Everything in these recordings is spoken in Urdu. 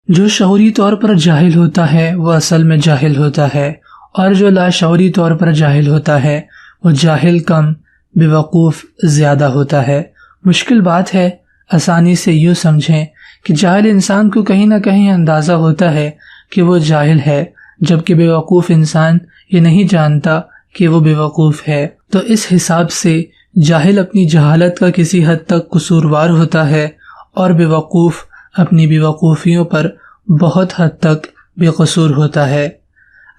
جو شعوری طور پر جاہل ہوتا ہے وہ اصل میں جاہل ہوتا ہے، اور جو لاشعوری طور پر جاہل ہوتا ہے وہ جاہل کم بیوقوف زیادہ ہوتا ہے۔ مشکل بات ہے، آسانی سے یوں سمجھیں کہ جاہل انسان کو کہیں نہ کہیں اندازہ ہوتا ہے کہ وہ جاہل ہے، جبکہ بیوقوف انسان یہ نہیں جانتا کہ وہ بیوقوف ہے۔ تو اس حساب سے جاہل اپنی جہالت کا کسی حد تک قصوروار ہوتا ہے، اور بیوقوف اپنی بیوقوفیوں پر بہت حد تک بے قصور ہوتا ہے۔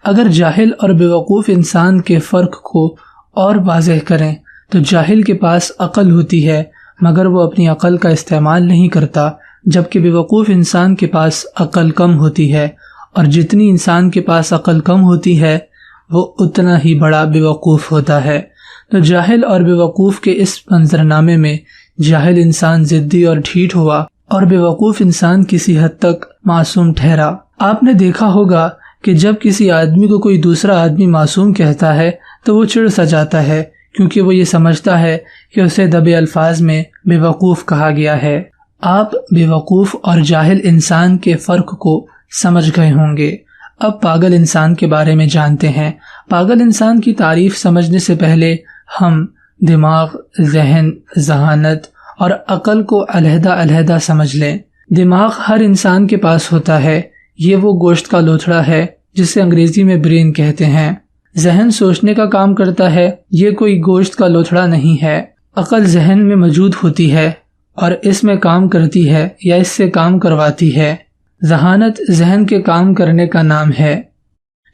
اگر جاہل اور بیوقوف انسان کے فرق کو اور واضح کریں تو جاہل کے پاس عقل ہوتی ہے مگر وہ اپنی عقل کا استعمال نہیں کرتا، جبکہ بیوقوف انسان کے پاس عقل کم ہوتی ہے، اور جتنی انسان کے پاس عقل کم ہوتی ہے وہ اتنا ہی بڑا بیوقوف ہوتا ہے۔ تو جاہل اور بیوقوف کے اس منظرنامے میں جاہل انسان ضدی اور ڈھیٹ ہوا، اور بیوقوف انسان کسی حد تک معصوم ٹھہرا۔ آپ نے دیکھا ہوگا کہ جب کسی آدمی کو کوئی دوسرا آدمی معصوم کہتا ہے تو وہ چڑ سا جاتا ہے، کیونکہ وہ یہ سمجھتا ہے کہ اسے دبے الفاظ میں بیوقوف کہا گیا ہے۔ آپ بیوقوف اور جاہل انسان کے فرق کو سمجھ گئے ہوں گے۔ اب پاگل انسان کے بارے میں جانتے ہیں۔ پاگل انسان کی تعریف سمجھنے سے پہلے ہم دماغ، ذہن، ذہانت اور عقل کو علیحدہ علیحدہ سمجھ لیں۔ دماغ ہر انسان کے پاس ہوتا ہے، یہ وہ گوشت کا لوتھڑا ہے جسے انگریزی میں برین کہتے ہیں۔ ذہن سوچنے کا کام کرتا ہے، یہ کوئی گوشت کا لوتھڑا نہیں ہے۔ عقل ذہن میں موجود ہوتی ہے اور اس میں کام کرتی ہے یا اس سے کام کرواتی ہے۔ ذہانت ذہن کے کام کرنے کا نام ہے۔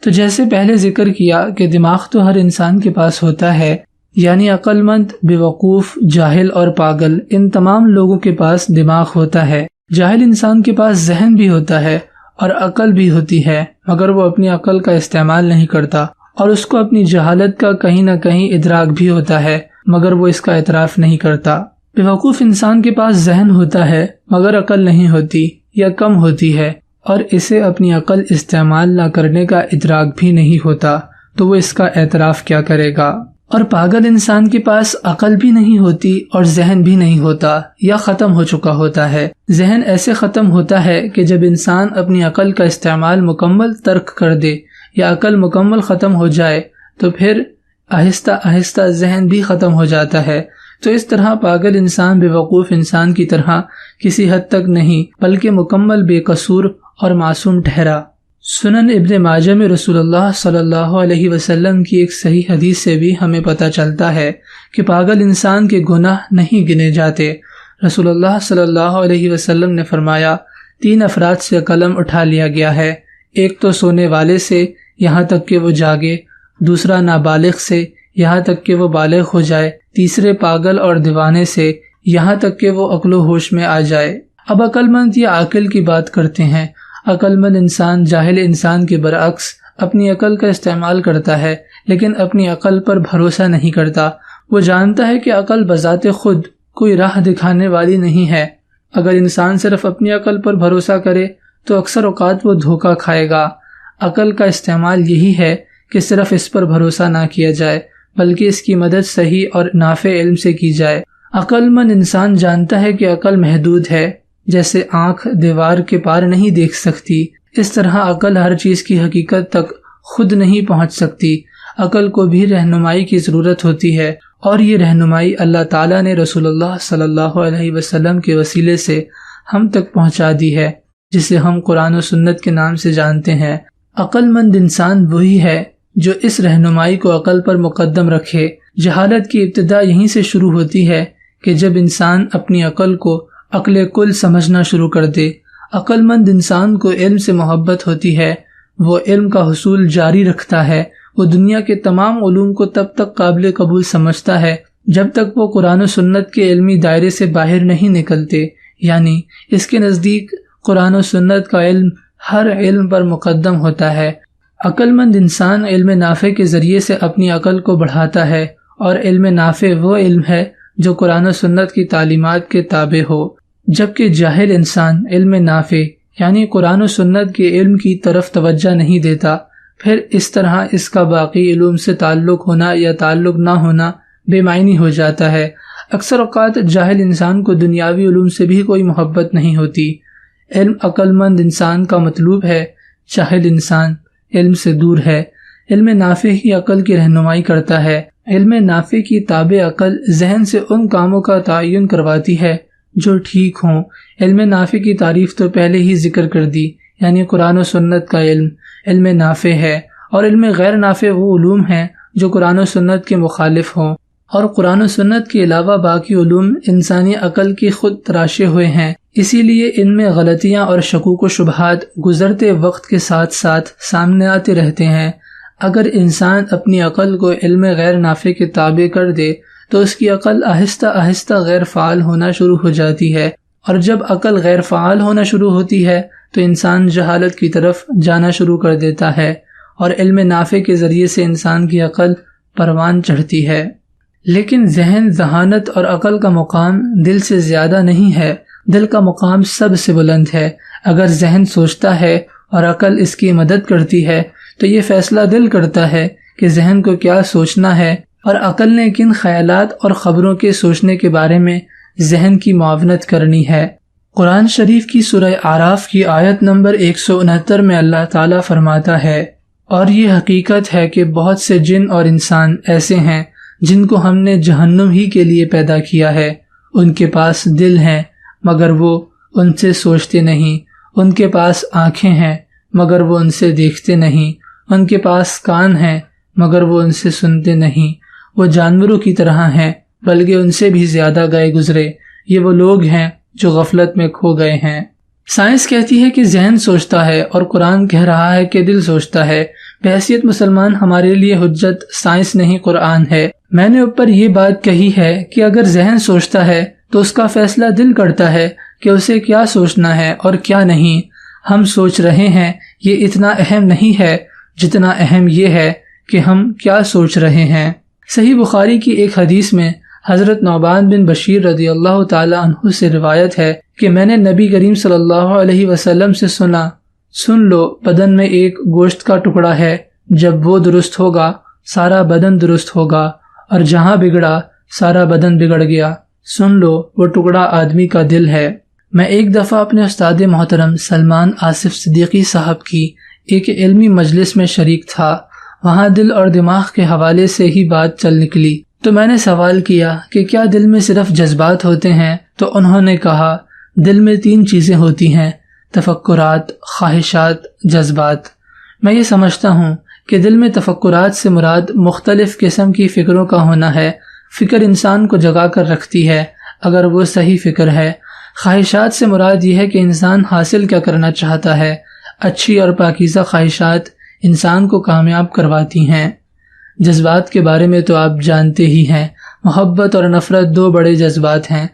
تو جیسے پہلے ذکر کیا کہ دماغ تو ہر انسان کے پاس ہوتا ہے، یعنی عقل مند، بیوقوف، جاہل اور پاگل، ان تمام لوگوں کے پاس دماغ ہوتا ہے۔ جاہل انسان کے پاس ذہن بھی ہوتا ہے اور عقل بھی ہوتی ہے، مگر وہ اپنی عقل کا استعمال نہیں کرتا، اور اس کو اپنی جہالت کا کہیں نہ کہیں ادراک بھی ہوتا ہے، مگر وہ اس کا اعتراف نہیں کرتا۔ بیوقوف انسان کے پاس ذہن ہوتا ہے مگر عقل نہیں ہوتی یا کم ہوتی ہے، اور اسے اپنی عقل استعمال نہ کرنے کا ادراک بھی نہیں ہوتا، تو وہ اس کا اعتراف کیا کرے گا؟ اور پاگل انسان کے پاس عقل بھی نہیں ہوتی اور ذہن بھی نہیں ہوتا، یا ختم ہو چکا ہوتا ہے۔ ذہن ایسے ختم ہوتا ہے کہ جب انسان اپنی عقل کا استعمال مکمل ترک کر دے یا عقل مکمل ختم ہو جائے تو پھر آہستہ آہستہ ذہن بھی ختم ہو جاتا ہے۔ تو اس طرح پاگل انسان بیوقوف انسان کی طرح کسی حد تک نہیں بلکہ مکمل بے قصور اور معصوم ٹھہرا۔ سنن ابن ماجہ میں رسول اللہ صلی اللہ علیہ وسلم کی ایک صحیح حدیث سے بھی ہمیں پتہ چلتا ہے کہ پاگل انسان کے گناہ نہیں گنے جاتے۔ رسول اللہ صلی اللہ علیہ وسلم نے فرمایا، 3 افراد سے قلم اٹھا لیا گیا ہے، ایک تو سونے والے سے یہاں تک کہ وہ جاگے، دوسرا نابالغ سے یہاں تک کہ وہ بالغ ہو جائے، تیسرے پاگل اور دیوانے سے یہاں تک کہ وہ عقل و ہوش میں آ جائے۔ اب عقل مند یا عاقل کی بات کرتے ہیں۔ عقل مند انسان جاہل انسان کے برعکس اپنی عقل کا استعمال کرتا ہے، لیکن اپنی عقل پر بھروسہ نہیں کرتا۔ وہ جانتا ہے کہ عقل بذات خود کوئی راہ دکھانے والی نہیں ہے۔ اگر انسان صرف اپنی عقل پر بھروسہ کرے تو اکثر اوقات وہ دھوکہ کھائے گا۔ عقل کا استعمال یہی ہے کہ صرف اس پر بھروسہ نہ کیا جائے بلکہ اس کی مدد صحیح اور نافع علم سے کی جائے۔ عقل مند انسان جانتا ہے کہ عقل محدود ہے، جیسے آنکھ دیوار کے پار نہیں دیکھ سکتی، اس طرح عقل ہر چیز کی حقیقت تک خود نہیں پہنچ سکتی۔ عقل کو بھی رہنمائی کی ضرورت ہوتی ہے، اور یہ رہنمائی اللہ تعالیٰ نے رسول اللہ صلی اللہ علیہ وسلم کے وسیلے سے ہم تک پہنچا دی ہے، جسے ہم قرآن و سنت کے نام سے جانتے ہیں۔ عقل مند انسان وہی ہے جو اس رہنمائی کو عقل پر مقدم رکھے۔ جہالت کی ابتدا یہیں سے شروع ہوتی ہے کہ جب انسان اپنی عقل کو عقل کل سمجھنا شروع کر دے۔ عقل مند انسان کو علم سے محبت ہوتی ہے، وہ علم کا حصول جاری رکھتا ہے۔ وہ دنیا کے تمام علوم کو تب تک قابل قبول سمجھتا ہے جب تک وہ قرآن و سنت کے علمی دائرے سے باہر نہیں نکلتے، یعنی اس کے نزدیک قرآن و سنت کا علم ہر علم پر مقدم ہوتا ہے۔ عقل مند انسان علم نافع کے ذریعے سے اپنی عقل کو بڑھاتا ہے، اور علم نافع وہ علم ہے جو قرآن و سنت کی تعلیمات کے تابع ہو، جبکہ جاہل انسان علم نافع یعنی قرآن و سنت کے علم کی طرف توجہ نہیں دیتا۔ پھر اس طرح اس کا باقی علوم سے تعلق ہونا یا تعلق نہ ہونا بے معنی ہو جاتا ہے۔ اکثر اوقات جاہل انسان کو دنیاوی علوم سے بھی کوئی محبت نہیں ہوتی، علم عقل مند انسان کا مطلوب ہے، جاہل انسان علم سے دور ہے۔ علم نافع ہی عقل کی رہنمائی کرتا ہے۔ علم نافع کی تابع عقل ذہن سے ان کاموں کا تعین کرواتی ہے جو ٹھیک ہوں۔ علم نافع کی تعریف تو پہلے ہی ذکر کر دی، یعنی قرآن و سنت کا علم نافع ہے، اور علم غیر نافع وہ علوم ہیں جو قرآن و سنت کے مخالف ہوں، اور قرآن و سنت کے علاوہ باقی علوم انسانی عقل کی خود تراشے ہوئے ہیں۔ اسی لیے ان میں غلطیاں اور شکوک و شبہات گزرتے وقت کے ساتھ ساتھ سامنے آتے رہتے ہیں۔ اگر انسان اپنی عقل کو علم غیر نافع کے تابع کر دے تو اس کی عقل آہستہ آہستہ غیر فعال ہونا شروع ہو جاتی ہے، اور جب عقل غیر فعال ہونا شروع ہوتی ہے تو انسان جہالت کی طرف جانا شروع کر دیتا ہے، اور علم نافع کے ذریعے سے انسان کی عقل پروان چڑھتی ہے۔ لیکن ذہن، ذہانت اور عقل کا مقام دل سے زیادہ نہیں ہے، دل کا مقام سب سے بلند ہے۔ اگر ذہن سوچتا ہے اور عقل اس کی مدد کرتی ہے تو یہ فیصلہ دل کرتا ہے کہ ذہن کو کیا سوچنا ہے، اور عقل نے کن خیالات اور خبروں کے سوچنے کے بارے میں ذہن کی معاونت کرنی ہے۔ قرآن شریف کی سورہ اعراف کی آیت نمبر 169 میں اللہ تعالیٰ فرماتا ہے، اور یہ حقیقت ہے کہ بہت سے جن اور انسان ایسے ہیں جن کو ہم نے جہنم ہی کے لیے پیدا کیا ہے، ان کے پاس دل ہیں مگر وہ ان سے سوچتے نہیں، ان کے پاس آنکھیں ہیں مگر وہ ان سے دیکھتے نہیں، ان کے پاس کان ہیں مگر وہ ان سے سنتے نہیں، وہ جانوروں کی طرح ہیں بلکہ ان سے بھی زیادہ گئے گزرے، یہ وہ لوگ ہیں جو غفلت میں کھو گئے ہیں۔ سائنس کہتی ہے کہ ذہن سوچتا ہے اور قرآن کہہ رہا ہے کہ دل سوچتا ہے۔ بحیثیت مسلمان ہمارے لیے حجت سائنس نہیں قرآن ہے۔ میں نے اوپر یہ بات کہی ہے کہ اگر ذہن سوچتا ہے تو اس کا فیصلہ دل کرتا ہے کہ اسے کیا سوچنا ہے اور کیا نہیں۔ ہم سوچ رہے ہیں یہ اتنا اہم نہیں ہے جتنا اہم یہ ہے کہ ہم کیا سوچ رہے ہیں۔ صحیح بخاری کی ایک حدیث میں حضرت نعمان بن بشیر رضی اللہ تعالی عنہ سے روایت ہے کہ میں نے نبی کریم صلی اللہ علیہ وسلم سے سنا، سن لو، بدن میں ایک گوشت کا ٹکڑا ہے، جب وہ درست ہوگا سارا بدن درست ہوگا، اور جہاں بگڑا سارا بدن بگڑ گیا، سن لو وہ ٹکڑا آدمی کا دل ہے۔ میں ایک دفعہ اپنے استاد محترم سلمان آصف صدیقی صاحب کی ایک علمی مجلس میں شریک تھا، وہاں دل اور دماغ کے حوالے سے ہی بات چل نکلی، تو میں نے سوال کیا کہ کیا دل میں صرف جذبات ہوتے ہیں؟ تو انہوں نے کہا دل میں 3 چیزیں ہوتی ہیں، تفکرات، خواہشات، جذبات۔ میں یہ سمجھتا ہوں کہ دل میں تفکرات سے مراد مختلف قسم کی فکروں کا ہونا ہے۔ فکر انسان کو جگا کر رکھتی ہے اگر وہ صحیح فکر ہے۔ خواہشات سے مراد یہ ہے کہ انسان حاصل کیا کرنا چاہتا ہے۔ اچھی اور پاکیزہ خواہشات انسان کو کامیاب کرواتی ہیں۔ جذبات کے بارے میں تو آپ جانتے ہی ہیں، محبت اور نفرت 2 بڑے جذبات ہیں،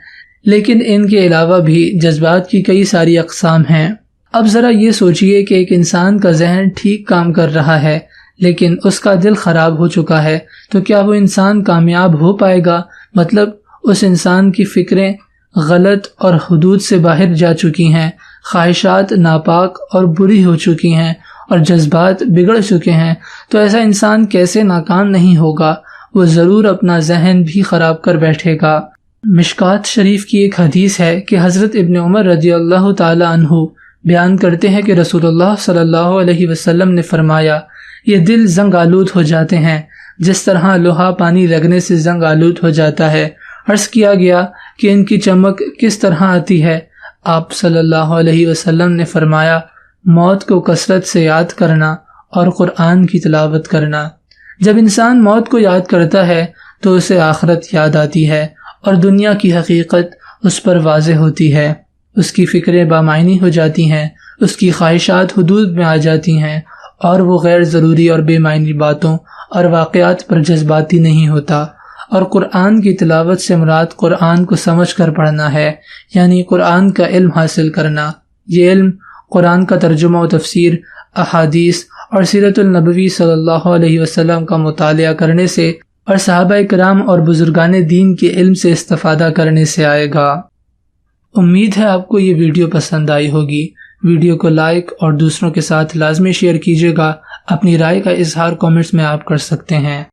لیکن ان کے علاوہ بھی جذبات کی کئی ساری اقسام ہیں۔ اب ذرا یہ سوچئے کہ ایک انسان کا ذہن ٹھیک کام کر رہا ہے لیکن اس کا دل خراب ہو چکا ہے، تو کیا وہ انسان کامیاب ہو پائے گا؟ مطلب اس انسان کی فکریں غلط اور حدود سے باہر جا چکی ہیں، خواہشات ناپاک اور بری ہو چکی ہیں، اور جذبات بگڑ چکے ہیں، تو ایسا انسان کیسے ناکام نہیں ہوگا؟ وہ ضرور اپنا ذہن بھی خراب کر بیٹھے گا۔ مشکات شریف کی ایک حدیث ہے کہ حضرت ابن عمر رضی اللہ تعالی عنہ بیان کرتے ہیں کہ رسول اللہ صلی اللہ علیہ وسلم نے فرمایا، یہ دل زنگ آلود ہو جاتے ہیں جس طرح لوہا پانی لگنے سے زنگ آلود ہو جاتا ہے۔ عرض کیا گیا کہ ان کی چمک کس طرح آتی ہے؟ آپ صلی اللہ علیہ وسلم نے فرمایا، موت کو کثرت سے یاد کرنا اور قرآن کی تلاوت کرنا۔ جب انسان موت کو یاد کرتا ہے تو اسے آخرت یاد آتی ہے اور دنیا کی حقیقت اس پر واضح ہوتی ہے، اس کی فکریں بامعنی ہو جاتی ہیں، اس کی خواہشات حدود میں آ جاتی ہیں، اور وہ غیر ضروری اور بے معنی باتوں اور واقعات پر جذباتی نہیں ہوتا۔ اور قرآن کی تلاوت سے مراد قرآن کو سمجھ کر پڑھنا ہے، یعنی قرآن کا علم حاصل کرنا۔ یہ علم قرآن کا ترجمہ و تفسیر، احادیث اور سیرت النبوی صلی اللہ علیہ وسلم کا مطالعہ کرنے سے اور صحابہ کرام اور بزرگان دین کے علم سے استفادہ کرنے سے آئے گا۔ امید ہے آپ کو یہ ویڈیو پسند آئی ہوگی۔ ویڈیو کو لائک اور دوسروں کے ساتھ لازمی شیئر کیجیے گا۔ اپنی رائے کا اظہار کامنٹس میں آپ کر سکتے ہیں۔